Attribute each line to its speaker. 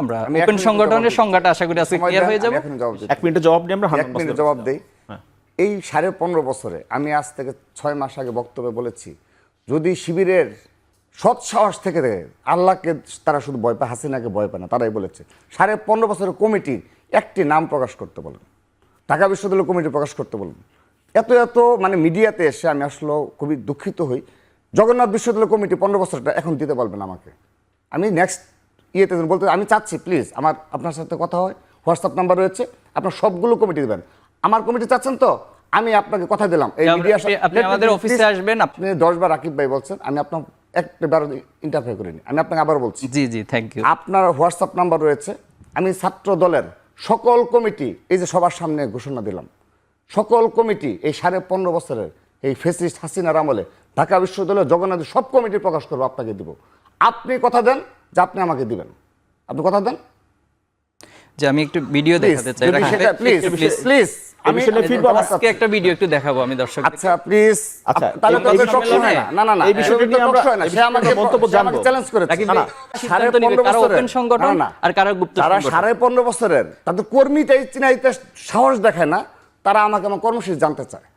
Speaker 1: আমরা ওপেন সংগঠনের সংজ্ঞাটা আশা করি আজকে ক্লিয়ার হয়ে যাবে।
Speaker 2: এক মিনিটে জবাব দিই আমরা।
Speaker 3: 1 মিনিট জবাব দেই। এই 15.5 বছরে আমি আজ থেকে 6 মাস আগে বক্তব্যে বলেছি, যদি শিবিরের সৎ সাহস থেকে আল্লাহকে তারা শুধু ভয় পায়, হাসিনাকে ভয় পায় না, তারাই বলেছে 15.5 বছরের কমিটির একটি নাম প্রকাশ করতে বলেন, ঢাকা বিশ্ববিদ্যালয় কমিটি প্রকাশ করতে বলেন। এত মানে মিডিয়াতে এসে আমি আসলে খুবই দুঃখিত হই। জগন্নাথ বিশ্ববিদ্যালয় কমিটি 15 বছরটা এখন দিতে পারবেন আমাকে। আমি নেক্সট ইয়েতে বলতে আমি চাচ্ছি, প্লিজ আপনার সাথে কথা হয়, হোয়াটসঅ্যাপ নাম্বার রয়েছে, আপনার সবগুলো কমিটি দেবেন। আমার কমিটি চাচ্ছেন তো আমি আপনাকে কথা দিলাম, এই মিডিয়া
Speaker 1: আপনি আমাদের অফিসে আসবেন।
Speaker 3: আপনি 10 বার রাকিব ভাই বলছেন, আমি আপনার একবার ইন্টারফেয়ার করিনি, আমি আপনাকে আবার বলছি।
Speaker 1: জি জি, থ্যাংক ইউ।
Speaker 3: আপনার হোয়াটসঅ্যাপ নাম্বার রয়েছে। আমি ছাত্র দলের সকল কমিটি, এই যে সবার সামনে ঘোষণা দিলাম, সকল কমিটি এই 15.5 বছরের এই ফেসিস্ট হাসিনার আমলে ঢাকা বিশ্ববিদ্যালয় জগন্নাথ সব কমিটি প্রকাশ করবো, আপনাকে দিব। আপনি কথা দেন যে আপনি আমাকে দিবেন, আপনি কথা দেন
Speaker 1: যে আমি একটু ভিডিও দেখাতে চাই।
Speaker 3: প্লিজ প্লিজ আমি
Speaker 1: আজকে একটা ভিডিও একটু দেখাবো আমি দর্শক।
Speaker 3: আচ্ছা প্লিজ।
Speaker 2: আচ্ছা
Speaker 3: তাহলে তো টক শো হয় না। না
Speaker 2: এই বিষয়টা নিয়ে আমরা
Speaker 3: সে আমাকে
Speaker 2: মন্তব্য জানবো,
Speaker 3: চ্যালেঞ্জ করেছে।
Speaker 1: না 15.5 বছরের ওপেন সংগঠন আর কারা গুপ্ত
Speaker 3: তারা
Speaker 1: সংগঠন।
Speaker 3: 15.5 বছরের তাদের কর্মীটাই চিনাইতে সাহস দেখায় না, তারা আমাকে আমার কর্মসূচি জানতে চায়।